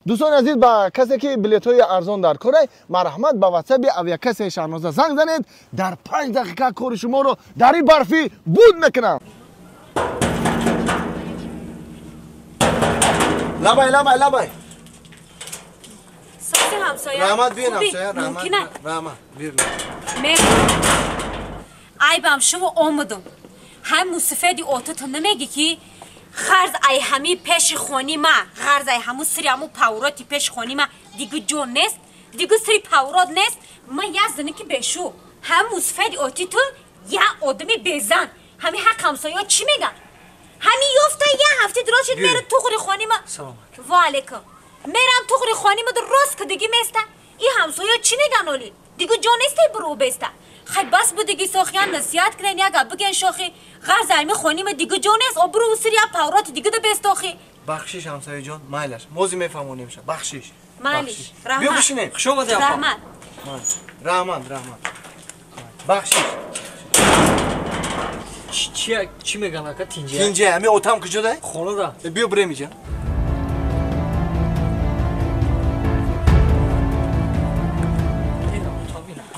دوستان عزیز با کسی که بلیط های ارزان در کاره مرحمت با واتساپ اویاکس شهنازه زنگ زنید در 5 دقیقه کار شما رو در این برفی بود میکنم. لبای ساسی همسایه رحمت بین همسایه رحمت بیر عیبم شما آمدم هم موسفیدی اوتت نمیگی که خرز ای همی پیش خونی ما خرز ای همو سری همو پاوراتی پیش خونی ما دیگه جون نیست دیگه سری پاورات نیست من یه زنی که بشو هم موسفیدی اوتی تو یه آدمی بزن همی حق همسایه چی میگن همی یافته یه هفته دراشید میره تو خوری خونی ما سلام و علیکم میرم تو خوری خونی ما در راست که دیگه میسته این همسایه چی میگن اولی دیگه جون نیسته برو بسته خیلی بس بود دیگه ساخیان نصیحت کنن یا بگن شاخی غرض علمی خونیم دیگه جون نیست او برو سری پاورات دیگه ده بستاخی بخشش همسایه جان مایلش موزی میفهمونیم شد بخشش مایلش رحمت بیا بشینیم خوشو بده رحمت بخشش چی میگن اکا تینجه تینجه همی اوتام کجا ده خونه ده بیا بریم اینجا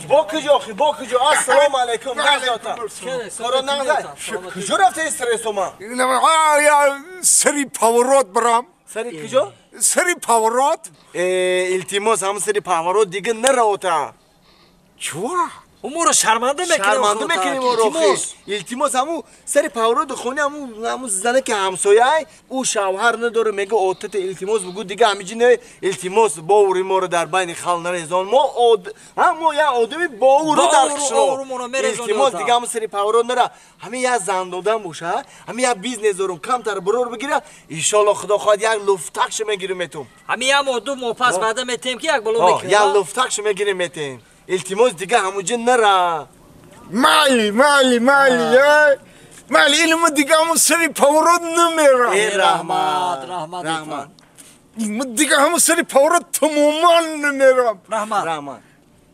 با کجا السلام علیکم نازاتا کارو نازای کجا رفته استرس ما سری پاورات برام سری کجا سری پاورات التماس هم سری پاورات دیگه نروتا چوا اون رو شرمنده میکنیم التماس همو سری پاورات خونه همو زنه که همسایه او شوهر نداره میگه اوتت التماس بگو دیگه همیجی نه التماس باوری ما رو در بین خال نریزان ما یه آدمی باورو در خشلو التماس دیگه همو سری پاورات نره همه یه زن دادن باشه همه یه بیزنس دارم کمتر برور بگیره ایشالله خدا خواهد یک لفتکش میگیریم میتون همه یه مادو موپس بعد میتیم که یک بلو میکنیم یه لفتکش میگیریم میتون التماس دیگه همونجا نره مالی اینو دیگه همون سری پاورات نمیرم رحمت دیگه همون سری پاورات تماما نمیرم رحمت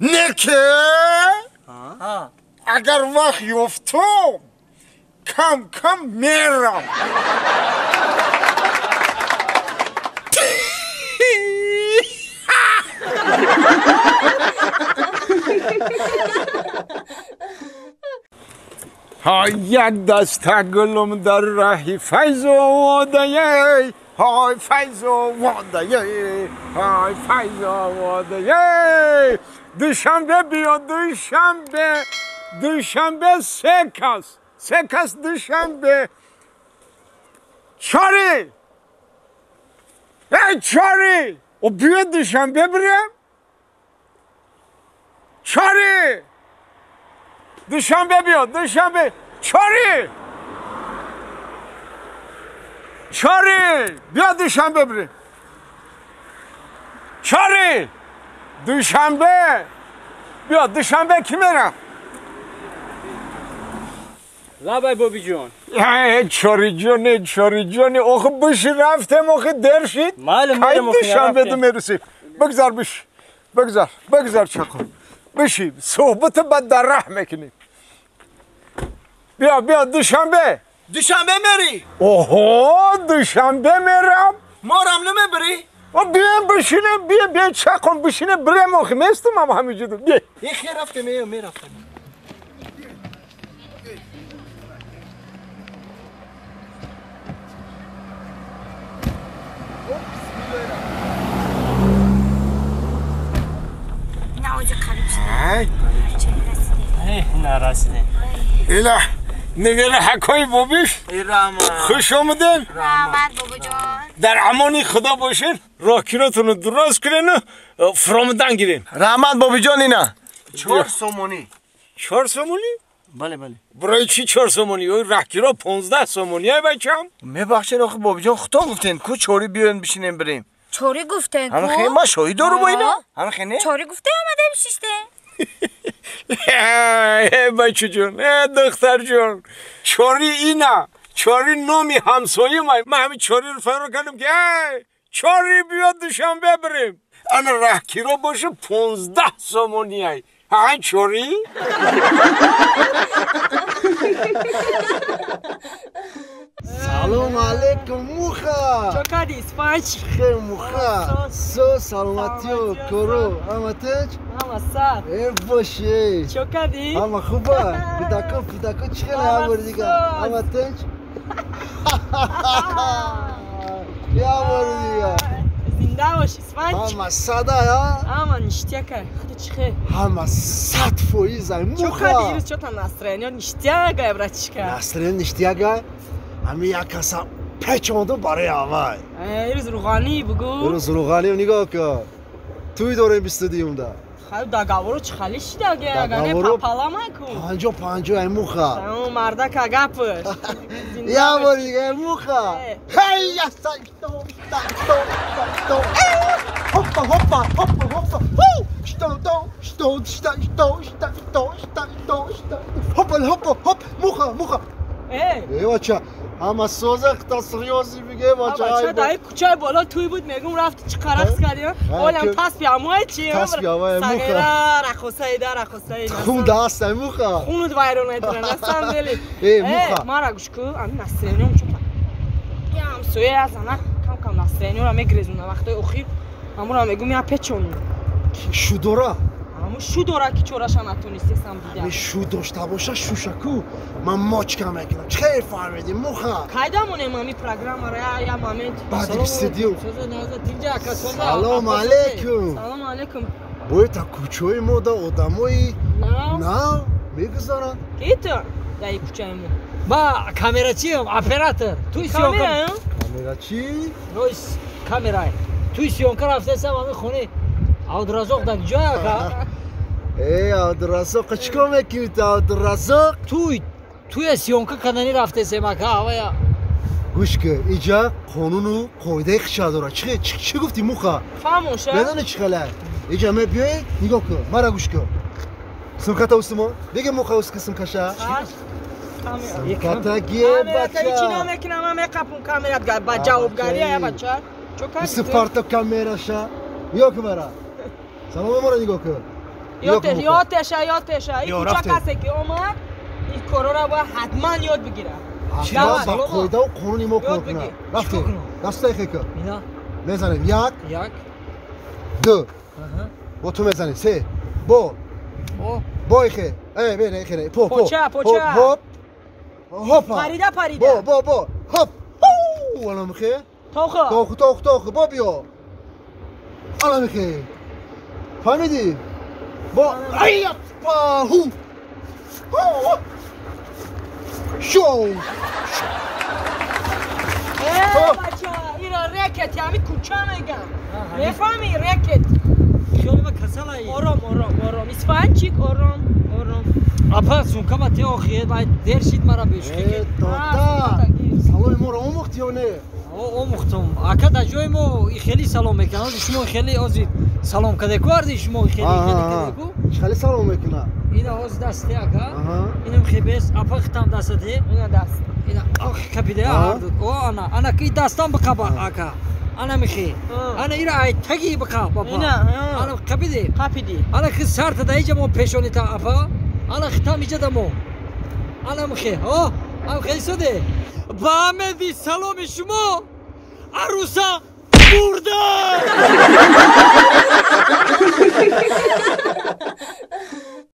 نکه اگر وقت یفتم کم میرم های یک دست گلم در راهی فیض و وادایه های فیض و وادایه های فیض و وادایه دوشنبه بیا دوشنبه سه کس دوشنبه چاری و بیا دوشنبه بریم چاری دوشنبه بیا چاری بیا دوشنبه بریم دوشنبه بیا دوشنبه کی میرم لبای بابی جون چاری جون آخه بشی رفتم آخه درشید معلوم دوشنبه دو میرسیم بگذار چکن بشی صحبت بد در ره میکنیم بیا دوشنبه میری اوه دوشنبه میرم ما رم نمیبری بیا بشینه بیا چکن بشینه بریم آخه میستم هم همینجا بیا این خیر رفته میرفتم نرسیده ایلا نگره حکای بابیش خوش آمدین رحمت بابا جان در امانی خدا باشین راکیراتون رو دراز کنین و فرامدن گیرین رحمت بابی جان اینا 4 سومونی 4 سومونی؟ بله برای چی 4 سومونی؟ راکیرا 15 سومونی های بچم میبخشین آخه بابی جان خدا گفتین کو چوری بیان بشینیم بریم چوری گفتن کو؟ همه خیلی ما شاهی دارو با اینا همه خیلی چوری گفته آمده بشیشته بچه جون دختر جون چوری اینا چوری نومی همسایه من همین چوری رو فرار کردم که چوری بیاد دوشنبه بریم انا راکیرا باشه 15 سومونی های ها چوری سلام علیکم موخا چوکادی اسپانچ خیر موخا سو سلامتی و کرو همه تج همه سر ای باشه چوکادی همه خوبه پدکو چی خیلی هم دیگه همه تج یا دیگه زنده باش اسپانچ همه صدا یا همه نشتیا که خود چی خیلی همه 100% موخا چوکادی ایروز چوتا نصرانی ها نشتیا گای برای چی که نصرین نشتیا گای همه یک کسا پیچانده برای همه ایروز روغانی بگو روز روغانی نگاه که توی دوره بیستودیم ده خیلی داگاورو چی خیلی شده گه اگه داگاورو پاپالا مکو پنجو ای موخا اون مرده که گپش یا باری دیگه موخا هی یا سایتو هوپا هوپ موخا ای بچه همه سوزه تصریازی بگه بچه بچه دایی کوچه بالا توی بود میگم رفتی چی قرقص کردی اولم تاس بیاموی چی تاس بیاموی موخا سگیره رخوصه خون دست ای موخا خونود وایرون ایتونه نستم بلی ای موخا ما را گوش که امی نسترینیوم چون یه همسویه از همه کم نسترینیوم را میگریزونه وقتی اخیر همون را میگم یا پیچونیم شودورا همون شودورا که چوراشا نتونستی سم دیدم شو داشته باشه شوشکو من ماچ کم میکنم چه فهمیدی موخا کایدامونه مامی پروگرام را یا مامنت بعد استودیو سلام علیکم سلام علیکم باید تا کوچوی ما دا آدمایی نه میگذارن کی تو دایی کوچه ما با کامera چیم اپراتور توی سیونکر کامera چی؟ رویس کامرای توی سیونکر رفته سم همه خونه عبدالرزاق در جای اکا ای عبدالرزاق چیکار میکنی تا عبدالرزاق؟ توی سیونکر کندنی رفته سم اکا هوایا گوش که اینجا قانون و قاعده خشا داره چی گفتی موخا؟ فهموشه؟ بدن چی خلای؟ اینجا می بیای نگاه کن مرا گوش کن سمکتا اوستما بگه موخا اوست که سمکشا سمکتا گیه بچه چی نمیکنم همه قپون کامیرات گرد با جوابگاری یا بچه مثل پارتا کامیرا شا یا که مرا سلام مرا نگاه کن یادشه این کوچه کسی که اومد این کورو را باید حتما یاد بگیره با قاعده و قانونی ما کار کنه رفته دسته خیلی کن میزنیم یک دو با تو میزنیم سه با ایخه ای بینه ایخه پوچه هوپا پریده با هوپ الان میخه توخ با بیا الان میخه فهمیدی با ایت با هو شو بچه اینا رکت یعنی کوچه میگم میفهمی رکت خیلی با کسالایی آرام اسفند چیک آرام اپا سونکا با تی آخیه باید در شید مرا بشکی دادا سلام ما رو آموخت یا نه؟ آموختم اکا در جای ما خیلی سلام میکنم شما خیلی آزید سلام کده کردی شما خیلی کده کو خیلی سلام میکنم اینا آز دسته اکا اینم خیبس اپا ختم دسته اینا دست اینا آخ کپیده او انا کی دستم بکبا اکا انا میخی انا ایرا ای تگی بکا بابا انا کپیده انا کی سرت دای جمو پیشونی تا اپا انا ختم ایجا دمو انا میخی ام خیلی سوده با آمدی سلام شما عروسا برده